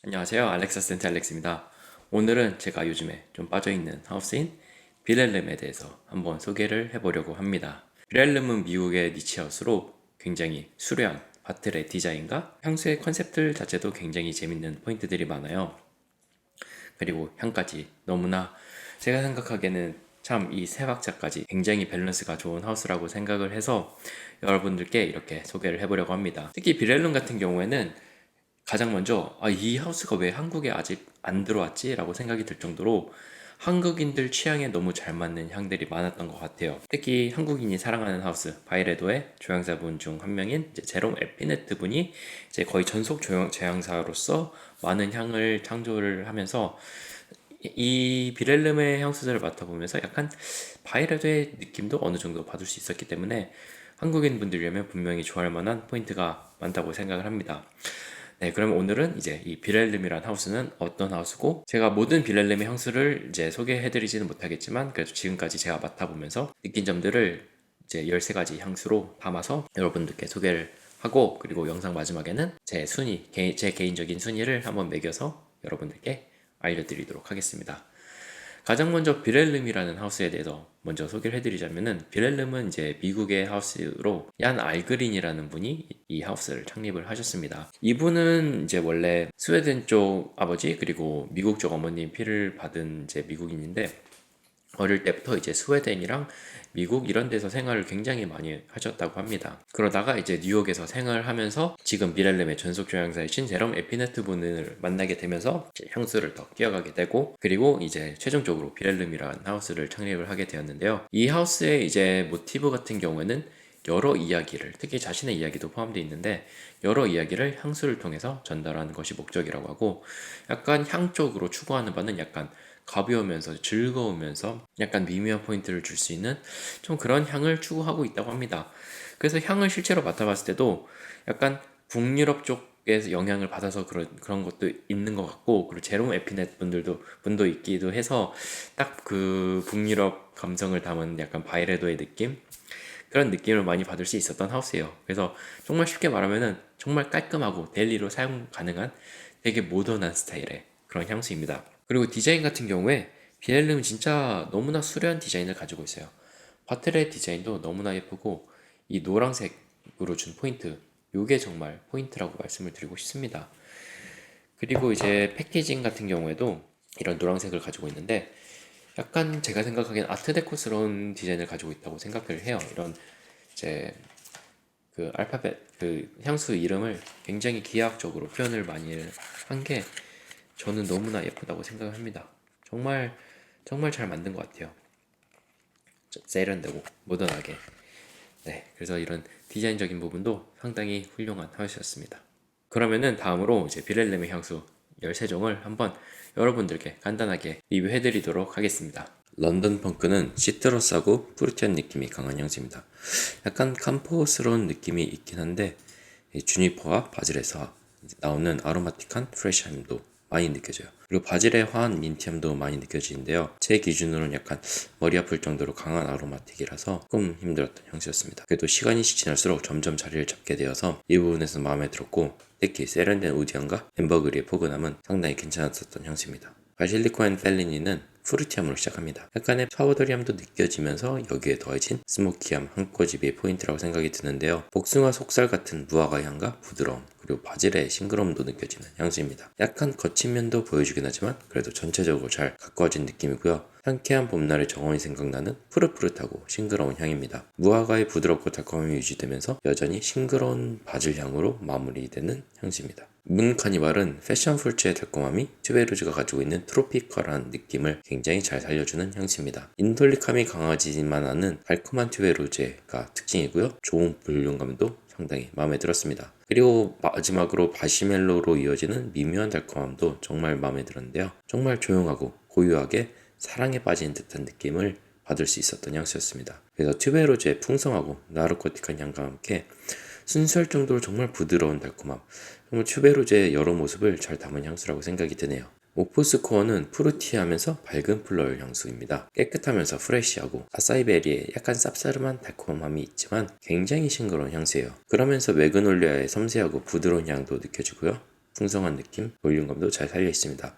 안녕하세요. 알렉사 센트 알렉스입니다. 오늘은 제가 요즘에 좀 빠져있는 하우스인 빌렐름에 대해서 한번 소개를 해보려고 합니다. 빌렐름은 미국의 니치하우스로 굉장히 수려한 바틀의 디자인과 향수의 컨셉들 자체도 굉장히 재밌는 포인트들이 많아요. 그리고 향까지 너무나 제가 생각하기에는 참 이 세 박자까지 굉장히 밸런스가 좋은 하우스라고 생각을 해서 여러분들께 이렇게 소개를 해보려고 합니다. 특히 빌렐름 같은 경우에는 가장 먼저 이 하우스가 왜 한국에 아직 안 들어왔지? 라고 생각이 들 정도로 한국인들 취향에 너무 잘 맞는 향들이 많았던 것 같아요. 특히 한국인이 사랑하는 하우스 바이레도의 조향사분 중 한 명인 이제 제롬 에피네트 분이 이제 거의 전속 조향사로서 많은 향을 창조를 하면서 이 비렐름의 향수들을 맡아보면서 약간 바이레도의 느낌도 어느 정도 받을 수 있었기 때문에 한국인 분들이라면 분명히 좋아할 만한 포인트가 많다고 생각을 합니다. 네, 그럼 오늘은 이제 이 비렐름이란 하우스는 어떤 하우스고, 제가 모든 비렐름의 향수를 이제 소개해드리지는 못하겠지만, 그래도 지금까지 제가 맡아보면서 느낀 점들을 이제 13가지 향수로 담아서 여러분들께 소개를 하고, 그리고 영상 마지막에는 제 순위, 제 개인적인 순위를 한번 매겨서 여러분들께 알려드리도록 하겠습니다. 가장 먼저 비렐름이라는 하우스에 대해서 먼저 소개를 해드리자면은, 비렐름은 이제 미국의 하우스로 얀 알그린이라는 분이 이 하우스를 창립을 하셨습니다. 이분은 이제 원래 스웨덴 쪽 아버지 그리고 미국 쪽 어머님 피를 받은 이제 미국인인데, 어릴 때부터 이제 스웨덴이랑 미국 이런 데서 생활을 굉장히 많이 하셨다고 합니다. 그러다가 이제 뉴욕에서 생활하면서 지금 미렐름의 전속 조향사이신 제롬 에피네트 분을 만나게 되면서 이제 향수를 더 끼워가게 되고, 그리고 이제 최종적으로 비렐름이라는 하우스를 창립을 하게 되었는데요. 이 하우스의 이제 모티브 같은 경우에는 여러 이야기를, 특히 자신의 이야기도 포함되어 있는데 여러 이야기를 향수를 통해서 전달하는 것이 목적이라고 하고, 약간 향 쪽으로 추구하는 바는 약간 가벼우면서 즐거우면서 약간 미묘한 포인트를 줄 수 있는 좀 그런 향을 추구하고 있다고 합니다. 그래서 향을 실제로 맡아봤을 때도 약간 북유럽 쪽에서 영향을 받아서 그런 것도 있는 것 같고, 그리고 제롬 에피넷 분도 있기도 해서 딱 그 북유럽 감성을 담은 약간 바이레도의 느낌, 그런 느낌을 많이 받을 수 있었던 하우스예요. 그래서 정말 쉽게 말하면은 정말 깔끔하고 데일리로 사용 가능한 되게 모던한 스타일의 그런 향수입니다. 그리고 디자인 같은 경우에 비엘름은 진짜 너무나 수려한 디자인을 가지고 있어요. 바틀의 디자인도 너무나 예쁘고, 이 노란색으로 준 포인트, 요게 정말 포인트라고 말씀을 드리고 싶습니다. 그리고 이제 패키징 같은 경우에도 이런 노란색을 가지고 있는데, 약간 제가 생각하기엔 아트데코스러운 디자인을 가지고 있다고 생각을 해요. 이런 이제 그 알파벳 그 향수 이름을 굉장히 기하학적으로 표현을 많이 한 게 저는 너무나 예쁘다고 생각을 합니다. 정말 정말 잘 만든 것 같아요. 세련되고 모던하게. 네, 그래서 이런 디자인적인 부분도 상당히 훌륭한 하우스였습니다. 그러면은 다음으로 이제 비렐름의 향수 13종을 한번 여러분들께 간단하게 리뷰해드리도록 하겠습니다. 런던 펑크는 시트러스하고 프루티한 느낌이 강한 향수입니다. 약간 캄포스러운 느낌이 있긴 한데, 이 주니퍼와 바질에서 나오는 아로마틱한 프레시함도 많이 느껴져요. 그리고 바질의 화한 민티함도 많이 느껴지는데요. 제 기준으로는 약간 머리 아플 정도로 강한 아로마틱이라서 조금 힘들었던 향수였습니다. 그래도 시간이 지날수록 점점 자리를 잡게 되어서 이 부분에서 마음에 들었고, 특히 세련된 우디언과 엠버그리의 포근함은 상당히 괜찮았었던 향수입니다. 바실리코 앤 펠리니는 프루티함으로 시작합니다. 약간의 파우더리함도 느껴지면서 여기에 더해진 스모키함 한 꼬집이 포인트라고 생각이 드는데요. 복숭아 속살 같은 무화과 향과 부드러움, 그리고 바질의 싱그러움도 느껴지는 향수입니다. 약간 거친 면도 보여주긴 하지만 그래도 전체적으로 잘 가꿔진 느낌이고요. 상쾌한 봄날의 정원이 생각나는 푸릇푸릇하고 싱그러운 향입니다. 무화과의 부드럽고 달콤함이 유지되면서 여전히 싱그러운 바질 향으로 마무리되는 향수입니다. 문 카니발은 패션 풀츠의 달콤함이 튜베로즈가 가지고 있는 트로피컬한 느낌을 굉장히 잘 살려주는 향수입니다. 인돌릭함이 강하지만 않은 달콤한 튜베로즈가 특징이고요. 좋은 볼륨감도 상당히 마음에 들었습니다. 그리고 마지막으로 바시멜로로 이어지는 미묘한 달콤함도 정말 마음에 들었는데요. 정말 조용하고 고요하게 사랑에 빠진 듯한 느낌을 받을 수 있었던 향수였습니다. 그래서 튜베로즈의 풍성하고 나르코틱한 향과 함께 순수할 정도로 정말 부드러운 달콤함, 정말 튜베로즈의 여러 모습을 잘 담은 향수라고 생각이 드네요. 오프스코어는 푸르티하면서 밝은 플로럴 향수입니다. 깨끗하면서 프레쉬하고 아사이베리의 약간 쌉싸름한 달콤함이 있지만 굉장히 싱그러운 향수예요. 그러면서 매그놀리아의 섬세하고 부드러운 향도 느껴지고요. 풍성한 느낌, 볼륨감도 잘 살려 있습니다.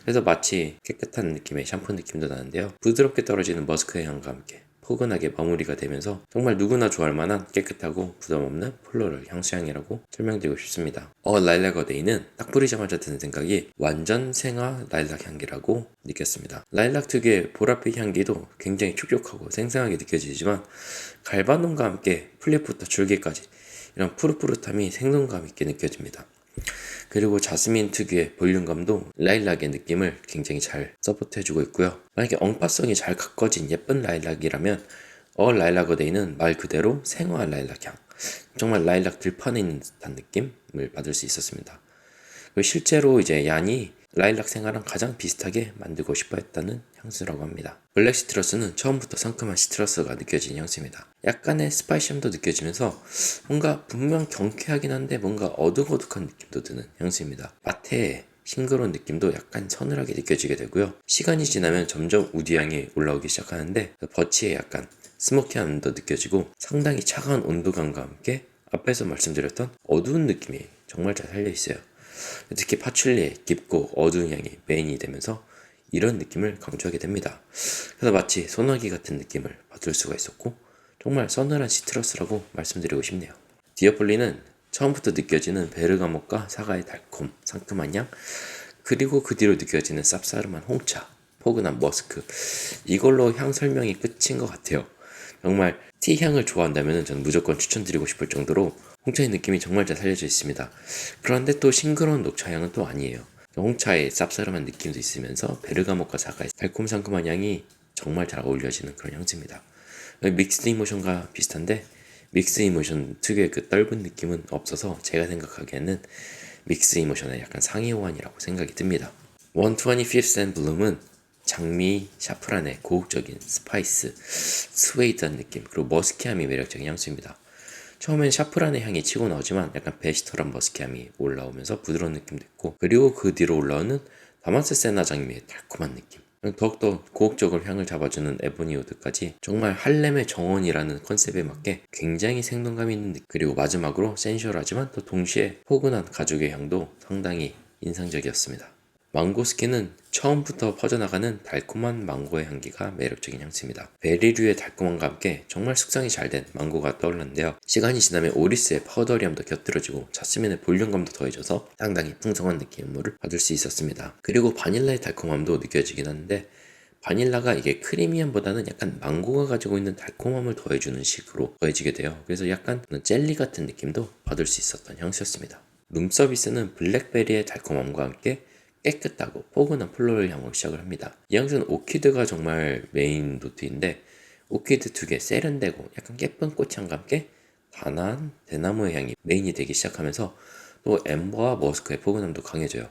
그래서 마치 깨끗한 느낌의 샴푸 느낌도 나는데요. 부드럽게 떨어지는 머스크의 향과 함께 포근하게 마무리가 되면서 정말 누구나 좋아할 만한 깨끗하고 부담없는 플로럴 향수향이라고 설명드리고 싶습니다. 라일락 어데이는 딱 뿌리자마자 드는 생각이 완전 생화 라일락 향기라고 느꼈습니다. 라일락 특유의 보랏빛 향기도 굉장히 촉촉하고 생생하게 느껴지지만 갈바논과 함께 플립부터 줄기까지 이런 푸릇푸릇함이 생동감 있게 느껴집니다. 그리고 자스민 특유의 볼륨감도 라일락의 느낌을 굉장히 잘 서포트해주고 있고요. 만약에 엉파성이 잘 가꿔진 예쁜 라일락이라면 라일락 어데이는 말 그대로 생화 라일락 향, 정말 라일락 들판에 있는 듯한 느낌을 받을 수 있었습니다. 그리고 실제로 이제 얀이 라일락 생화랑 가장 비슷하게 만들고 싶어 했다는 향수라고 합니다. 블랙 시트러스는 처음부터 상큼한 시트러스가 느껴지는 향수입니다. 약간의 스파이시함도 느껴지면서 뭔가 분명 경쾌하긴 한데 뭔가 어둑어둑한 느낌도 드는 향수입니다. 마테의 싱그러운 느낌도 약간 서늘하게 느껴지게 되고요. 시간이 지나면 점점 우디 향이 올라오기 시작하는데 버치의 약간 스모키함도 느껴지고 상당히 차가운 온도감과 함께 앞에서 말씀드렸던 어두운 느낌이 정말 잘 살려 있어요. 특히 파출리의 깊고 어두운 향이 메인이 되면서 이런 느낌을 강조하게 됩니다. 그래서 마치 소나기 같은 느낌을 받을 수가 있었고 정말 서늘한 시트러스라고 말씀드리고 싶네요. 디어폴리는 처음부터 느껴지는 베르가못과 사과의 달콤, 상큼한 향, 그리고 그 뒤로 느껴지는 쌉싸름한 홍차, 포근한 머스크, 이걸로 향 설명이 끝인 것 같아요. 정말 티 향을 좋아한다면 저는 무조건 추천드리고 싶을 정도로 홍차의 느낌이 정말 잘 살려져 있습니다. 그런데 또 싱그러운 녹차 향은 또 아니에요. 홍차의 쌉싸름한 느낌도 있으면서 베르가못과 사과의 달콤상큼한 향이 정말 잘 어울려지는 그런 향수입니다. 믹스드 이모션과 비슷한데 믹스 이모션 특유의 그 떫은 느낌은 없어서 제가 생각하기에는 믹스 이모션의 약간 상위 호환이라고 생각이 듭니다. 125th and Bloom은 장미, 샤프란의 고혹적인 스파이스, 스웨이드한 느낌, 그리고 머스키함이 매력적인 향수입니다. 처음엔 샤프란의 향이 치고 나오지만 약간 베시털한 머스키함이 올라오면서 부드러운 느낌도 있고, 그리고 그 뒤로 올라오는 다마스 세나 장미의 달콤한 느낌, 더욱더 고혹적으로 향을 잡아주는 에보니 우드까지 정말 할렘의 정원이라는 컨셉에 맞게 굉장히 생동감 있는 느낌, 그리고 마지막으로 센슈얼하지만 또 동시에 포근한 가죽의 향도 상당히 인상적이었습니다. 망고스킨은 처음부터 퍼져나가는 달콤한 망고의 향기가 매력적인 향수입니다. 베리류의 달콤함과 함께 정말 숙성이 잘 된 망고가 떠올랐는데요. 시간이 지나면 오리스의 파우더리함도 곁들여지고 자스민의 볼륨감도 더해져서 상당히 풍성한 느낌을 받을 수 있었습니다. 그리고 바닐라의 달콤함도 느껴지긴 하는데 바닐라가 이게 크리미함보다는 약간 망고가 가지고 있는 달콤함을 더해주는 식으로 더해지게 돼요. 그래서 약간 젤리 같은 느낌도 받을 수 있었던 향수였습니다. 룸서비스는 블랙베리의 달콤함과 함께 깨끗하고 포근한 플로럴 향으로 시작을 합니다. 이 향수는 오키드가 정말 메인 노트인데 오키드 특유의 세련되고 약간 예쁜 꽃향과 함께 단아한 대나무의 향이 메인이 되기 시작하면서 또 엠버와 머스크의 포근함도 강해져요.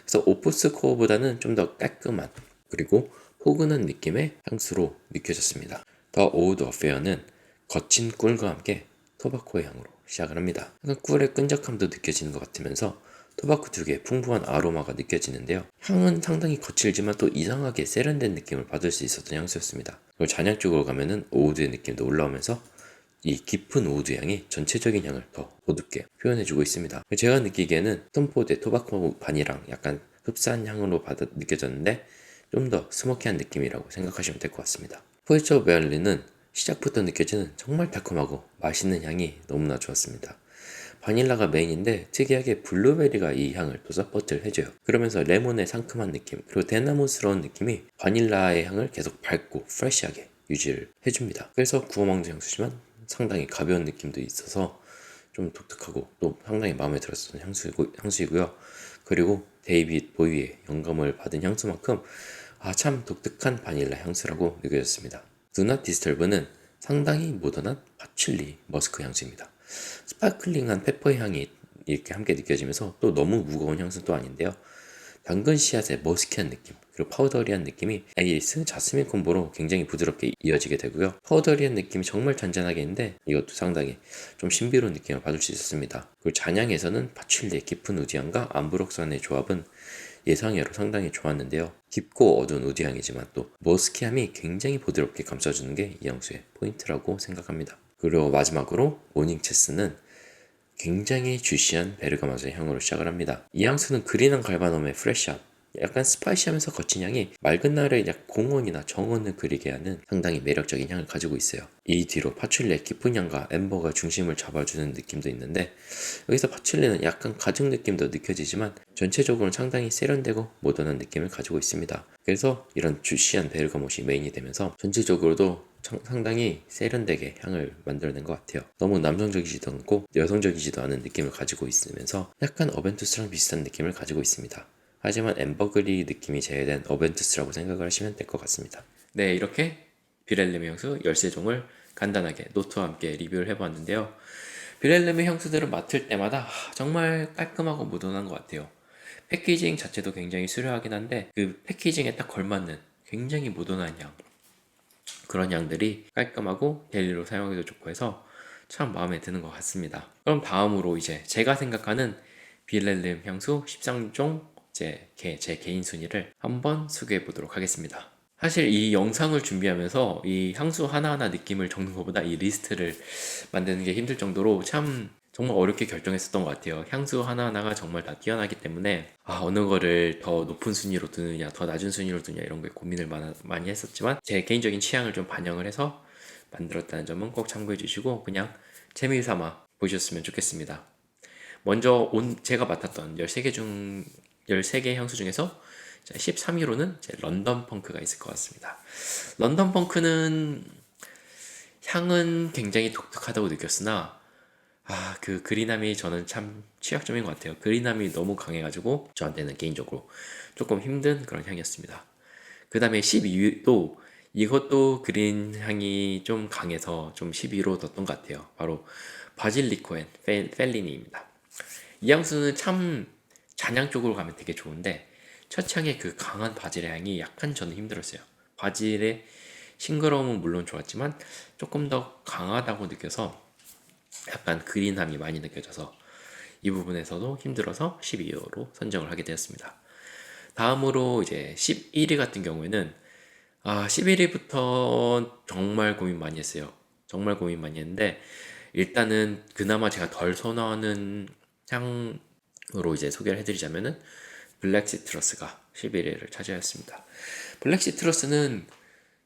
그래서 오프스 코어보다는 좀 더 깔끔한 그리고 포근한 느낌의 향수로 느껴졌습니다. 더 오우드 어페어는 거친 꿀과 함께 토바코의 향으로 시작을 합니다. 꿀의 끈적함도 느껴지는 것 같으면서 토바코 특유의 풍부한 아로마가 느껴지는데요. 향은 상당히 거칠지만 또 이상하게 세련된 느낌을 받을 수 있었던 향수였습니다. 그리고 잔향 쪽으로 가면은 오우드의 느낌도 올라오면서 이 깊은 오우드 향이 전체적인 향을 더 어둡게 표현해주고 있습니다. 제가 느끼기에는 톰포드의 토바코 반이랑 약간 흡사한 향으로 느껴졌는데 좀 더 스모키한 느낌이라고 생각하시면 될 것 같습니다. 포에처 베알리는 시작부터 느껴지는 정말 달콤하고 맛있는 향이 너무나 좋았습니다. 바닐라가 메인인데 특이하게 블루베리가 이 향을 또 서포트를 해줘요. 그러면서 레몬의 상큼한 느낌 그리고 대나무스러운 느낌이 바닐라의 향을 계속 밝고 프레시하게 유지를 해줍니다. 그래서 구워 먹는 향수지만 상당히 가벼운 느낌도 있어서 좀 독특하고 또 상당히 마음에 들었던 향수이고요. 그리고 데이빗 보이의 영감을 받은 향수만큼 참 독특한 바닐라 향수라고 느껴졌습니다. Do Not Disturb는 상당히 모던한 파출리 머스크 향수입니다. 스파클링한 페퍼의 향이 이렇게 함께 느껴지면서 또 너무 무거운 향수는 또 아닌데요. 당근 씨앗의 머스키한 느낌 그리고 파우더리한 느낌이 에이리스, 자스민 콤보로 굉장히 부드럽게 이어지게 되고요. 파우더리한 느낌이 정말 잔잔하게 있는데 이것도 상당히 좀 신비로운 느낌을 받을 수 있었습니다. 그리고 잔향에서는 파출리의 깊은 우디향과 암브록산의 조합은 예상외로 상당히 좋았는데요. 깊고 어두운 우디향이지만 또 머스키함이 굉장히 부드럽게 감싸주는 게 이 향수의 포인트라고 생각합니다. 그리고 마지막으로 모닝체스는 굉장히 주시한 베르가모트의 향으로 시작을 합니다. 이 향수는 그린한 갈바놈의 프레시함, 약간 스파이시하면서 거친 향이 맑은 날에 약 공원이나 정원을 그리게 하는 상당히 매력적인 향을 가지고 있어요. 이 뒤로 파출리의 깊은 향과 엠버가 중심을 잡아주는 느낌도 있는데, 여기서 파출리는 약간 가죽 느낌도 느껴지지만 전체적으로는 상당히 세련되고 모던한 느낌을 가지고 있습니다. 그래서 이런 주시한 베르가못이 메인이 되면서 전체적으로도 상당히 세련되게 향을 만들어낸 것 같아요. 너무 남성적이지도 않고 여성적이지도 않은 느낌을 가지고 있으면서 약간 어벤투스랑 비슷한 느낌을 가지고 있습니다. 하지만 엠버그리 느낌이 제외된 어벤투스라고 생각을 하시면 될 것 같습니다. 네, 이렇게 비렐름의 향수 13종을 간단하게 노트와 함께 리뷰를 해보았는데요. 비렐름의 향수들을 맡을 때마다 정말 깔끔하고 무던한 것 같아요. 패키징 자체도 굉장히 수려하긴 한데 그 패키징에 딱 걸맞는 굉장히 모던한 향, 그런 향들이 깔끔하고 데일리로 사용하기도 좋고 해서 참 마음에 드는 것 같습니다. 그럼 다음으로 이제 제가 생각하는 비렐름 향수 13종 제 개인 순위를 한번 소개해 보도록 하겠습니다. 사실 이 영상을 준비하면서 이 향수 하나하나 느낌을 적는 것보다 이 리스트를 만드는 게 힘들 정도로 참 정말 어렵게 결정했었던 것 같아요. 향수 하나하나가 정말 다 뛰어나기 때문에 어느 거를 더 높은 순위로 두느냐 더 낮은 순위로 두느냐 이런 거에 고민을 많이 했었지만 제 개인적인 취향을 좀 반영을 해서 만들었다는 점은 꼭 참고해 주시고 그냥 재미삼아 보셨으면 좋겠습니다. 먼저 제가 맡았던 13개 향수 중에서 13위로는 런던 펑크가 있을 것 같습니다. 런던 펑크는 향은 굉장히 독특하다고 느꼈으나 그 그린함이 저는 참 취약점인 것 같아요. 그린함이 너무 강해가지고 저한테는 개인적으로 조금 힘든 그런 향이었습니다. 그 다음에 12위도 이것도 그린 향이 좀 강해서 좀 12위로 뒀던 것 같아요. 바로 바질리코 앤 펠리니입니다. 이 향수는 참 잔향 쪽으로 가면 되게 좋은데 첫 향의 그 강한 바질의 향이 약간 저는 힘들었어요. 바질의 싱그러움은 물론 좋았지만 조금 더 강하다고 느껴서 약간 그린함이 많이 느껴져서 이 부분에서도 힘들어서 12위로 선정을 하게 되었습니다. 다음으로 이제 11위 같은 경우에는 11위부터 정말 고민 많이 했어요. 정말 고민 많이 했는데 일단은 그나마 제가 덜 선호하는 향으로 이제 소개를 해드리자면은 블랙 시트러스가 11위를 차지하였습니다. 블랙 시트러스는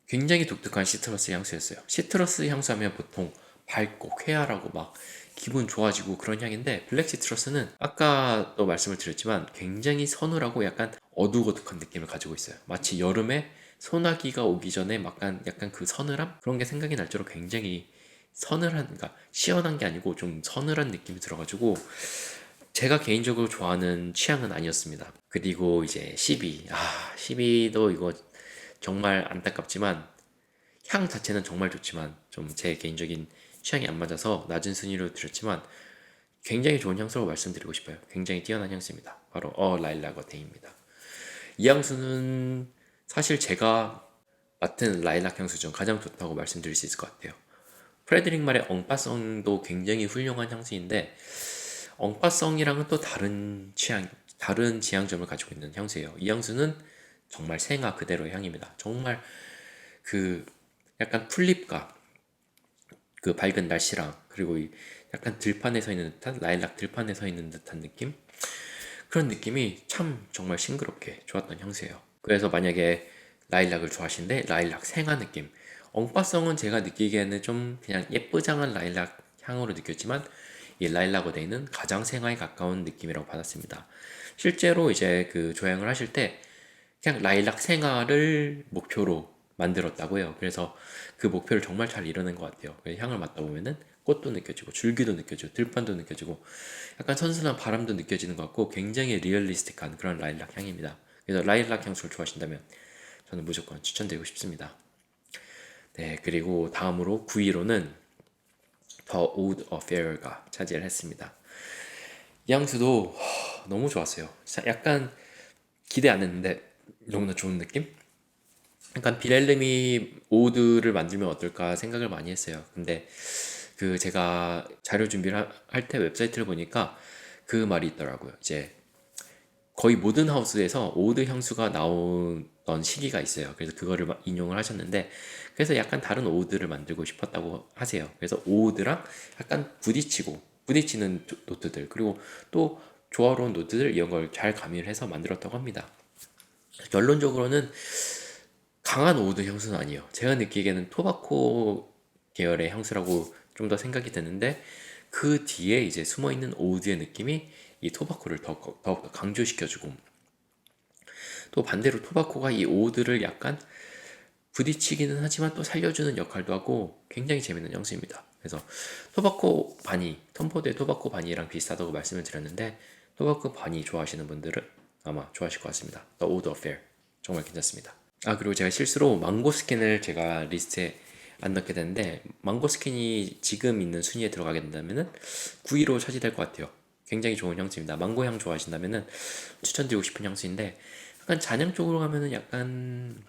굉장히 독특한 시트러스 향수였어요. 시트러스 향수하면 보통 밝고 쾌활하고 막 기분 좋아지고 그런 향인데 블랙 시트러스는 아까도 말씀을 드렸지만 굉장히 서늘하고 약간 어둑어둑한 느낌을 가지고 있어요. 마치 여름에 소나기가 오기 전에 약간 그 서늘함? 그런 게 생각이 날 정도로 굉장히 서늘한, 그러니까 시원한 게 아니고 좀 서늘한 느낌이 들어가지고 제가 개인적으로 좋아하는 취향은 아니었습니다. 그리고 이제 12. 12도 이거 정말 안타깝지만 향 자체는 정말 좋지만 좀 제 개인적인 취향이 안 맞아서 낮은 순위로 드렸지만 굉장히 좋은 향수라고 말씀드리고 싶어요. 굉장히 뛰어난 향수입니다. 바로 라일락 어테입니다. 이 향수는 사실 제가 맡은 라일락 향수 중 가장 좋다고 말씀드릴 수 있을 것 같아요. 프레드릭 말의 엉파성도 굉장히 훌륭한 향수인데 엉파성이랑은 또 다른 지향점을 가지고 있는 향수예요. 이 향수는 정말 생화 그대로의 향입니다. 정말 그 약간 풀잎과 그 밝은 날씨랑 그리고 약간 들판에 서 있는 듯한 라일락 들판에 서 있는 듯한 느낌? 그런 느낌이 참 정말 싱그럽게 좋았던 향수예요. 그래서 만약에 라일락을 좋아하시는데 라일락 생화 느낌, 엉파성은 제가 느끼기에는 좀 그냥 예쁘장한 라일락 향으로 느꼈지만 이 라일락 어데이는 가장 생화에 가까운 느낌이라고 받았습니다. 실제로 이제 그 조향을 하실 때 그냥 라일락 생화를 목표로 만들었다고 해요. 그래서 그 목표를 정말 잘 이뤄낸 것 같아요. 향을 맡다 보면은 꽃도 느껴지고 줄기도 느껴지고 들판도 느껴지고 약간 선선한 바람도 느껴지는 것 같고 굉장히 리얼리스틱한 그런 라일락 향입니다. 그래서 라일락 향수를 좋아하신다면 저는 무조건 추천드리고 싶습니다. 네, 그리고 다음으로 9위로는 The Oud Affair가 차지를 했습니다. 이 향수도 너무 좋았어요. 약간 기대 안 했는데 너무나 좋은 느낌? 약간 비렐름이 오드를 만들면 어떨까 생각을 많이 했어요. 근데 그 제가 자료 준비를 할 때 웹사이트를 보니까 그 말이 있더라고요. 이제 거의 모든 하우스에서 오드 향수가 나오던 시기가 있어요. 그래서 그거를 인용을 하셨는데 그래서 약간 다른 오드를 만들고 싶었다고 하세요. 그래서 오드랑 약간 부딪히고 부딪히는 노트들, 그리고 또 조화로운 노트들, 이런 걸 잘 가미를 해서 만들었다고 합니다. 결론적으로는 강한 오우드 향수는 아니에요. 제가 느끼기에는 토바코 계열의 향수라고 좀 더 생각이 드는데, 그 뒤에 이제 숨어있는 오우드의 느낌이 이 토바코를 더욱 강조시켜주고, 또 반대로 토바코가 이 오우드를 약간 부딪히기는 하지만 또 살려주는 역할도 하고 굉장히 재밌는 향수입니다. 그래서 토바코 바니, 톰포드의 토바코 바니랑 비슷하다고 말씀을 드렸는데, 토바코 바니 좋아하시는 분들은 아마 좋아하실 것 같습니다. The Oud Affair 정말 괜찮습니다. 아, 그리고 제가 실수로 망고스킨을 제가 리스트에 안 넣게 되는데, 망고스킨이 지금 있는 순위에 들어가게 된다면은 9위로 차지될 것 같아요. 굉장히 좋은 향수입니다. 망고향 좋아하신다면은 추천드리고 싶은 향수인데, 약간 잔향 쪽으로 가면은 약간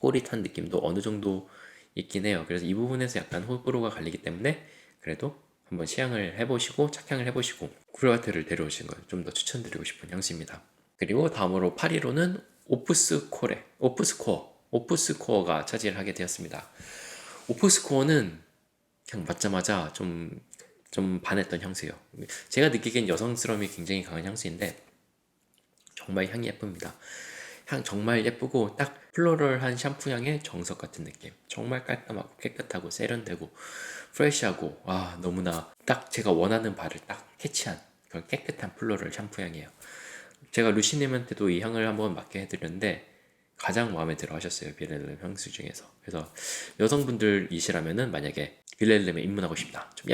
꼬릿한 느낌도 어느 정도 있긴 해요. 그래서 이 부분에서 약간 호불호가 갈리기 때문에 그래도 한번 시향을 해보시고 착향을 해보시고 쿠르와테를 데려오시는 걸 좀 더 추천드리고 싶은 향수입니다. 그리고 다음으로 8위로는 오프스코어가 차지를 하게 되었습니다. 오프스코어는 그냥 맞자마자 좀 반했던 향수예요. 제가 느끼기엔 여성스러움이 굉장히 강한 향수인데 정말 향이 예쁩니다. 향 정말 예쁘고 딱 플로럴한 샴푸 향의 정석 같은 느낌. 정말 깔끔하고 깨끗하고 세련되고 프레시하고, 와, 너무나 딱 제가 원하는 바를 딱 캐치한 그런 깨끗한 플로럴 샴푸 향이에요. 제가 루시님한테도 이 향을 한번 맡게 해드렸는데 가장 마음에 들어 하셨어요. 빌렐름 향수 중에서. 그래서 여성분들이시라면은 만약에 빌렐름에 입문하고 싶다, 좀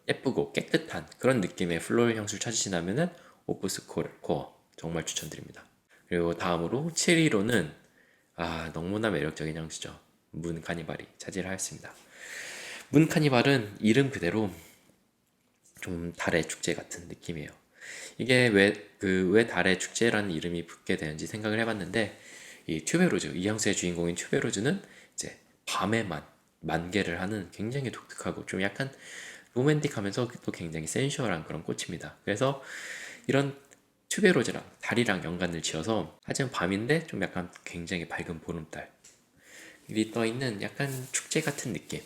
예쁘고 깨끗한 그런 느낌의 플로럴 향수를 찾으시다면은 오프스 코어 정말 추천드립니다. 그리고 다음으로 7위로는 너무나 매력적인 향수죠. 문 카니발이 차지를 하였습니다. 문 카니발은 이름 그대로 좀 달의 축제 같은 느낌이에요. 이게 왜 달의 축제라는 이름이 붙게 되는지 생각을 해봤는데, 이 튜베로즈, 이 향수의 주인공인 튜베로즈는 이제 밤에만 만개를 하는 굉장히 독특하고 좀 약간 로맨틱하면서 또 굉장히 센슈얼한 그런 꽃입니다. 그래서 이런 튜베로즈랑 달이랑 연관을 지어서, 하지만 밤인데 좀 약간 굉장히 밝은 보름달이 떠있는 약간 축제 같은 느낌,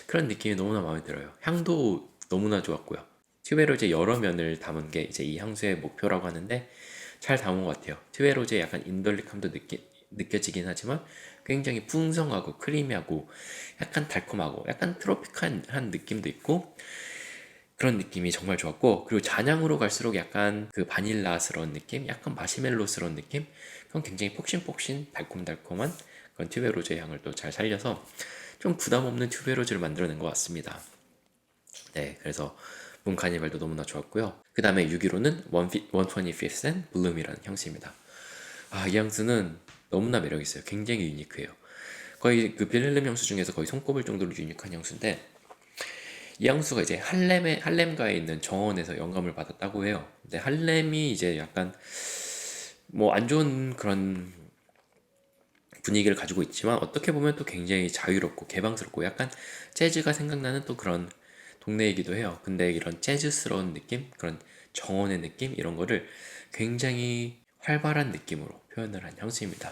그런 느낌이 너무나 마음에 들어요. 향도 너무나 좋았고요. 튜베로즈의 여러 면을 담은 게 이제 이 향수의 목표라고 하는데 잘 담은 것 같아요. 튜베로즈의 약간 인돌릭함도 느껴지긴 하지만 굉장히 풍성하고 크리미하고 약간 달콤하고 약간 트로피칼한 느낌도 있고, 그런 느낌이 정말 좋았고, 그리고 잔향으로 갈수록 약간 그 바닐라스러운 느낌, 약간 마시멜로스러운 느낌, 그건 굉장히 폭신폭신 달콤달콤한 그런 튜베로즈의 향을 또 잘 살려서 좀 부담 없는 튜베로즈를 만들어낸 것 같습니다. 네, 그래서 문 카니발도 너무나 좋았고요. 그 다음에 6위로는 125th and Bloom이라는 향수입니다. 이 향수는 너무나 매력있어요. 굉장히 유니크해요. 거의 그 빌렐름 향수 중에서 거의 손꼽을 정도로 유니크한 향수인데, 이 향수가 이제 할렘가에 있는 정원에서 영감을 받았다고 해요. 근데 할렘이 이제 약간 뭐 안 좋은 그런 분위기를 가지고 있지만, 어떻게 보면 또 굉장히 자유롭고 개방스럽고 약간 재즈가 생각나는 또 그런 동네이기도 해요. 근데 이런 재즈스러운 느낌, 그런 정원의 느낌, 이런 거를 굉장히 활발한 느낌으로 표현을 한 향수입니다.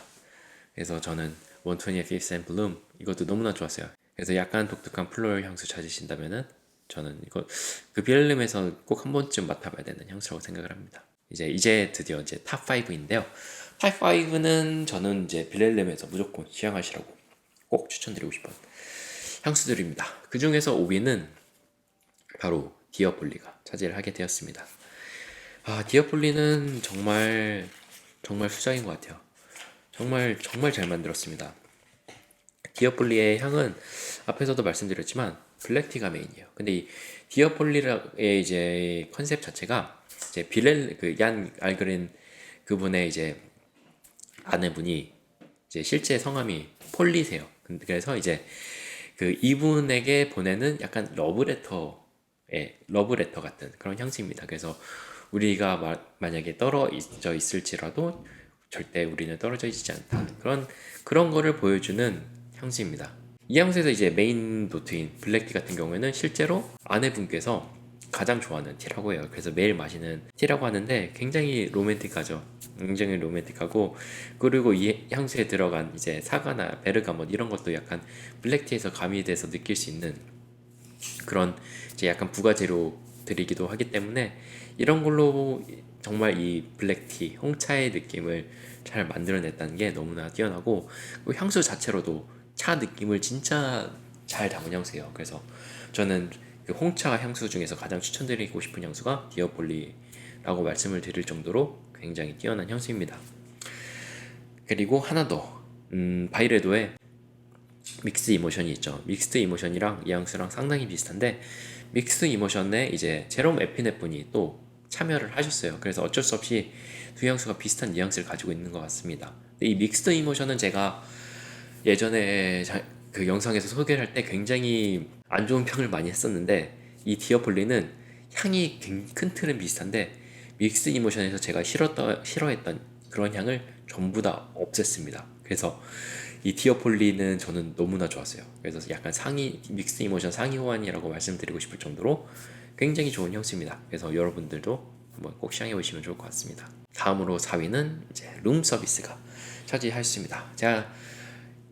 그래서 저는 125th and Bloom 이것도 너무나 좋았어요. 그래서 약간 독특한 플로럴 향수 찾으신다면은 저는 이거 그 빌렐름에서 꼭 한 번쯤 맡아봐야 되는 향수라고 생각을 합니다. 이제 드디어 이제 탑 5인데요. 탑 5는 저는 이제 빌렐름에서 무조건 시향하시라고 꼭 추천드리고 싶은 향수들입니다. 그 중에서 5위는 바로 디어폴리가 차지를 하게 되었습니다. 디어폴리는 정말 수작인 것 같아요. 정말 잘 만들었습니다. 디어폴리의 향은 앞에서도 말씀드렸지만 블랙티가 메인이에요. 근데 이 디어폴리의 이제 컨셉 자체가 이제 얀 알그린 그분의 이제 아내분이 이제 실제 성함이 폴리세요. 그래서 이제 그 이분에게 보내는 약간 러브레터 같은 그런 향수입니다. 그래서 우리가 만약에 떨어져 있을지라도 절대 우리는 떨어져 있지 않다, 그런 거를 보여주는 향수입니다. 이 향수에서 이제 메인 노트인 블랙티 같은 경우에는 실제로 아내분께서 가장 좋아하는 티라고 해요. 그래서 매일 마시는 티라고 하는데 굉장히 로맨틱하죠. 굉장히 로맨틱하고, 그리고 이 향수에 들어간 이제 사과나 베르가못 이런 것도 약간 블랙티에서 가미돼서 느낄 수 있는 그런 이제 약간 부가재료 드리기도 하기 때문에 이런 걸로 정말 이 블랙티, 홍차의 느낌을 잘 만들어냈다는 게 너무나 뛰어나고, 그 향수 자체로도 차 느낌을 진짜 잘 담은 향수예요. 그래서 저는 그 홍차 향수 중에서 가장 추천드리고 싶은 향수가 디어폴리라고 말씀을 드릴 정도로 굉장히 뛰어난 향수입니다. 그리고 하나 더, 바이레도의 믹스 이모션이 있죠. 믹스드 이모션이랑 이 향수랑 상당히 비슷한데, 믹스드 이모션에 이제 제롬 에피넷 분이 또 참여를 하셨어요. 그래서 어쩔 수 없이 두 향수가 비슷한 뉘앙스를 가지고 있는 것 같습니다. 근데 이 믹스드 이모션은 제가 예전에 그 영상에서 소개를 할 때 굉장히 안 좋은 평을 많이 했었는데, 이 디어폴리는 향이 큰 틀은 비슷한데 믹스 이모션에서 제가 싫어했던 그런 향을 전부 다 없앴습니다. 그래서 이 디어폴리는 저는 너무나 좋았어요. 그래서 약간 믹스 이모션 상위 호환이라고 말씀드리고 싶을 정도로 굉장히 좋은 향수입니다. 그래서 여러분들도 한번 꼭 시향해 보시면 좋을 것 같습니다. 다음으로 4위는 이제 룸 서비스가 차지했습니다. 제가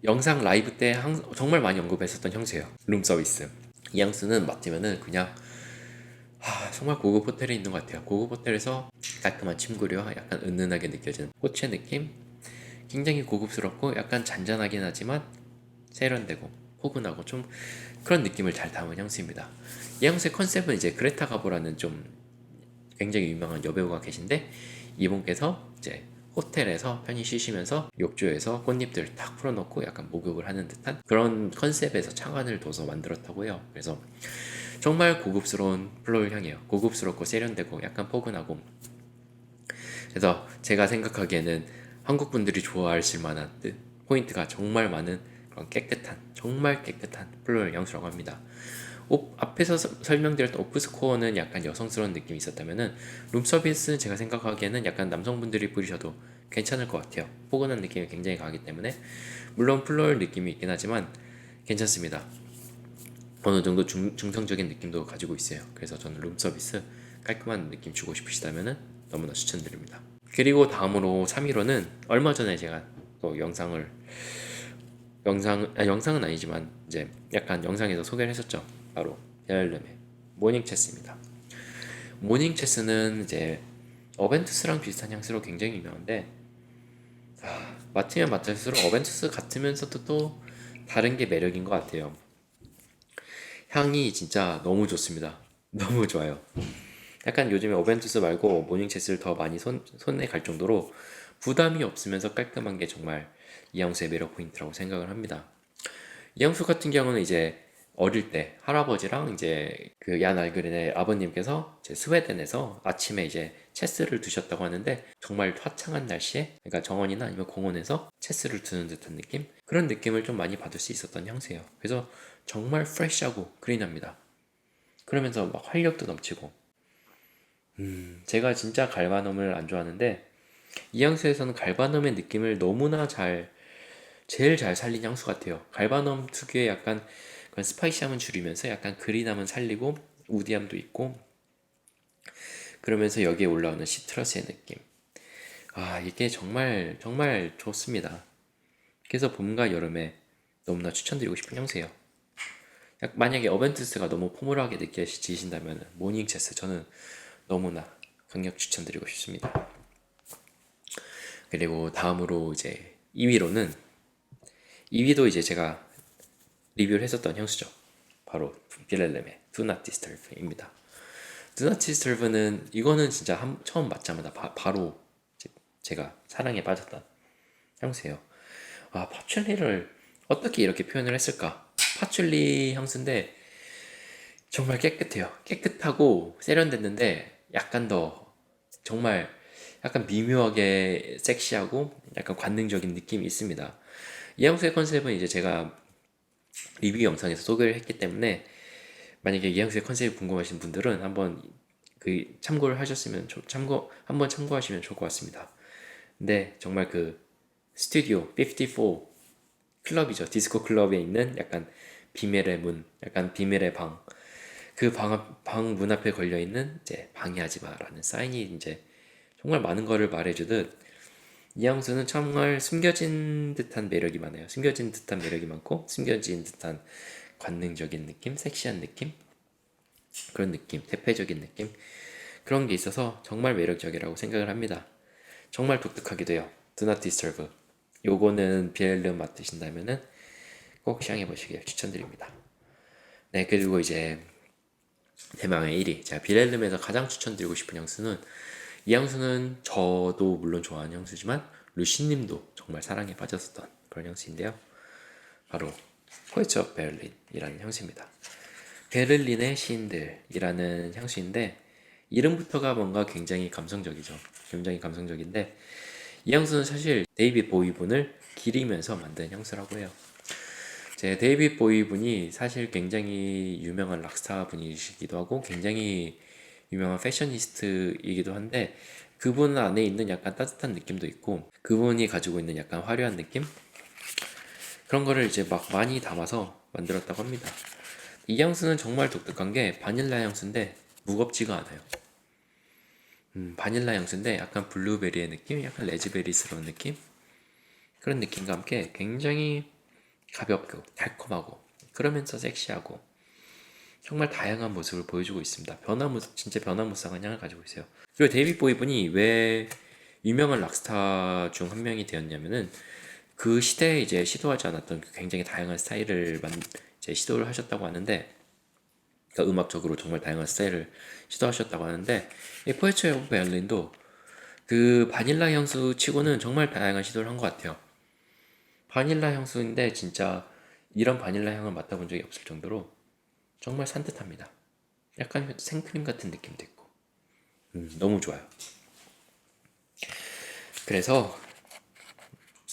영상 라이브 때 정말 많이 언급했었던 향수예요. 룸 서비스. 이 향수는 맡으면은 그냥 정말 고급 호텔에 있는 것 같아요. 고급 호텔에서 깔끔한 침구류와 약간 은은하게 느껴지는 꽃의 느낌, 굉장히 고급스럽고 약간 잔잔하긴 하지만 세련되고 포근하고 좀 그런 느낌을 잘 담은 향수입니다. 이 향수의 컨셉은 이제 그레타 가보라는 좀 굉장히 유명한 여배우가 계신데, 이분께서 이제 호텔에서 편히 쉬시면서 욕조에서 꽃잎들 탁 풀어놓고 약간 목욕을 하는 듯한 그런 컨셉에서 창안을 둬서 만들었다고 해요. 그래서 정말 고급스러운 플로럴 향이에요. 고급스럽고 세련되고 약간 포근하고. 그래서 제가 생각하기에는 한국 분들이 좋아하실 만한 포인트가 정말 많은 그런 정말 깨끗한 플로럴 향수라고 합니다. 앞에서 설명드렸던 오프스코어는 약간 여성스러운 느낌이 있었다면은 룸서비스는 제가 생각하기에는 약간 남성분들이 부르셔도 괜찮을 것 같아요. 포근한 느낌이 굉장히 강하기 때문에, 물론 플로럴 느낌이 있긴 하지만 괜찮습니다. 어느 정도 중성적인 느낌도 가지고 있어요. 그래서 저는 룸서비스 깔끔한 느낌 주고 싶으시다면은 너무나 추천드립니다. 그리고 다음으로 3위로는 얼마 전에 제가 또 영상은 아니지만 이제 약간 영상에서 소개를 했었죠. 바로 베알름의 모닝체스입니다. 모닝체스는 이제 어벤투스랑 비슷한 향수로 굉장히 유명한데, 맡으면 맡을수록 어벤투스 같으면서도 또 다른 게 매력인 것 같아요. 향이 진짜 너무 좋습니다. 너무 좋아요. 약간 요즘에 어벤투스 말고 모닝체스를 더 많이 손에 갈 정도로 부담이 없으면서 깔끔한 게 정말 이 향수의 매력 포인트라고 생각을 합니다. 이 향수 같은 경우는 이제 어릴 때 할아버지랑 이제 그 얀 알그린의 아버님께서 이제 스웨덴에서 아침에 이제 체스를 두셨다고 하는데, 정말 화창한 날씨에, 그러니까 정원이나 아니면 공원에서 체스를 두는 듯한 느낌? 그런 느낌을 좀 많이 받을 수 있었던 향수예요. 그래서 정말 프레쉬하고 그린합니다. 그러면서 막 활력도 넘치고. 제가 진짜 갈바넘을 안 좋아하는데 이 향수에서는 갈바넘의 느낌을 너무나 제일 잘 살린 향수 같아요. 갈바넘 특유의 약간 그런 스파이시함은 줄이면서 약간 그린함은 살리고 우디함도 있고, 그러면서 여기에 올라오는 시트러스의 느낌. 이게 정말 정말 좋습니다. 그래서 봄과 여름에 너무나 추천드리고 싶은 향수예요. 만약에 어벤투스가 너무 포멀하게 느껴지신다면 모닝체스 저는 너무나 강력 추천드리고 싶습니다. 그리고 다음으로 이제 2위도 이제 제가 리뷰를 했었던 향수죠. 바로 빌렐렘의 Do Not Disturb입니다. Do Not Disturb는 이거는 진짜 처음 맞자마자 바로 제가 사랑에 빠졌던 향수예요. 파출리를 어떻게 이렇게 표현을 했을까? 파출리 향수인데 정말 깨끗해요. 깨끗하고 세련됐는데 약간 더 정말 약간 미묘하게 섹시하고 약간 관능적인 느낌이 있습니다. 이 향수의 컨셉은 이제 제가 리뷰 영상에서 소개를 했기 때문에, 만약에 이 향수의 컨셉이 궁금하신 분들은 한번 참고를 하셨으면 한번 참고하시면 좋을 것 같습니다. 근데 정말 그 스튜디오 54 클럽이죠. 디스코 클럽에 있는 약간 비밀의 문, 약간 비밀의 방. 그 방 문 앞에 걸려 있는 이제 방해하지 마라는 사인이 이제 정말 많은 거를 말해주듯, 이 향수는 정말 숨겨진 듯한 매력이 많아요. 숨겨진 듯한 매력이 많고 숨겨진 듯한 관능적인 느낌, 섹시한 느낌. 그런 느낌, 퇴폐적인 느낌, 그런 게 있어서 정말 매력적이라고 생각을 합니다. 정말 독특하기도 해요. Do not disturb. 요거는 BLM 맡으신다면은 꼭 시향해 보시길 추천드립니다. 네, 그리고 이제 대망의 1위. 제가 비렐름에서 가장 추천드리고 싶은 향수는, 이 향수는 저도 물론 좋아하는 향수지만 루시님도 정말 사랑에 빠졌었던 그런 향수인데요. 바로 포에처 베를린이라는 향수입니다. 베를린의 시인들이라는 향수인데, 이름부터가 뭔가 굉장히 감성적이죠. 굉장히 감성적인데, 이 향수는 사실 데이빗 보이 분을 기리면서 만든 향수라고 해요. 제 데이빗 보이 분이 사실 굉장히 유명한 락스타 분이시기도 하고 굉장히 유명한 패셔니스트이기도 한데, 그분 안에 있는 약간 따뜻한 느낌도 있고 그분이 가지고 있는 약간 화려한 느낌, 그런 거를 이제 막 많이 담아서 만들었다고 합니다. 이 향수는 정말 독특한 게 바닐라 향수인데 무겁지가 않아요. 바닐라 향수인데 약간 블루베리의 느낌, 약간 레즈베리스러운 느낌, 그런 느낌과 함께 굉장히 가볍고 달콤하고 그러면서 섹시하고 정말 다양한 모습을 보여주고 있습니다. 진짜 변화무쌍한 향을 가지고 있어요. 그리고 데이빗 보이 분이 왜 유명한 락스타 중 한 명이 되었냐면은, 그 시대에 이제 시도하지 않았던 굉장히 다양한 스타일을 이제 시도를 하셨다고 하는데, 그러니까 음악적으로 정말 다양한 스타일을 시도하셨다고 하는데, 이 포에처 오브 베를린도 그 바닐라 향수 치고는 정말 다양한 시도를 한 것 같아요. 바닐라 향수인데 진짜 이런 바닐라 향을 맡아본 적이 없을 정도로 정말 산뜻합니다. 약간 생크림 같은 느낌도 있고, 너무 좋아요. 그래서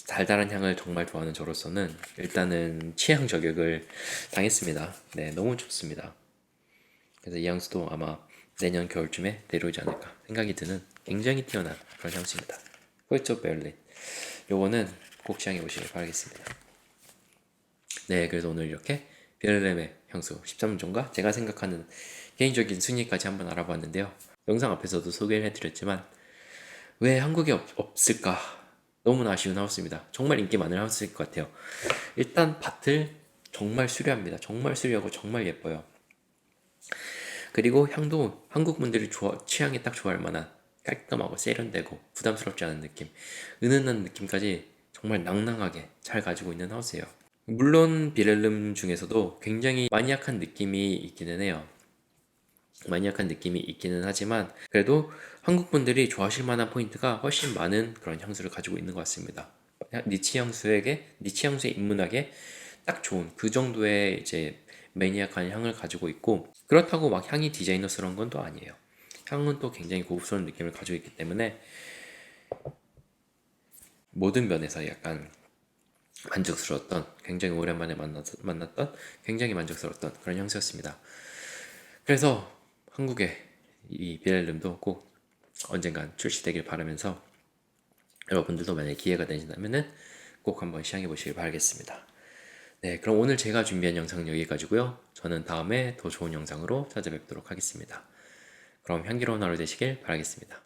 달달한 향을 정말 좋아하는 저로서는 일단은 취향 저격을 당했습니다. 네, 너무 좋습니다. 그래서 이 향수도 아마 내년 겨울쯤에 내려오지 않을까 생각이 드는 굉장히 뛰어난 그런 향수입니다. 포이처 베를린. 요거는 꼭 시향해 보시길 바라겠습니다. 네, 그래서 오늘 이렇게 베를렘의 향수 13종과 제가 생각하는 개인적인 순위까지 한번 알아봤는데요. 영상 앞에서도 소개를 해드렸지만 왜 한국에 없을까? 너무나 아쉬운 하우스입니다. 정말 인기 많은 하우스일 것 같아요. 일단 밭을 정말 수려합니다. 정말 수려하고 정말 예뻐요. 그리고 향도 한국 분들이 취향에 딱 좋아할 만한 깔끔하고 세련되고 부담스럽지 않은 느낌, 은은한 느낌까지 정말 낭낭하게 잘 가지고 있는 하우스예요. 물론 비렐름 중에서도 굉장히 마니악한 느낌이 있기는 해요. 마니악한 느낌이 있기는 하지만 그래도 한국 분들이 좋아하실 만한 포인트가 훨씬 많은 그런 향수를 가지고 있는 것 같습니다. 니치 향수에 입문하게 딱 좋은 그 정도의 이제 매니악한 향을 가지고 있고, 그렇다고 막 향이 디자이너스러운 건 또 아니에요. 향은 또 굉장히 고급스러운 느낌을 가지고 있기 때문에 모든 면에서 약간 만족스러웠던, 굉장히 오랜만에 만났던 굉장히 만족스러웠던 그런 향수였습니다. 그래서 한국에 이 비렐름도 꼭 언젠간 출시되길 바라면서, 여러분들도 만약에 기회가 되신다면은 꼭 한번 시향해 보시길 바라겠습니다. 네, 그럼 오늘 제가 준비한 영상은 여기까지고요. 저는 다음에 더 좋은 영상으로 찾아뵙도록 하겠습니다. 그럼 향기로운 하루 되시길 바라겠습니다.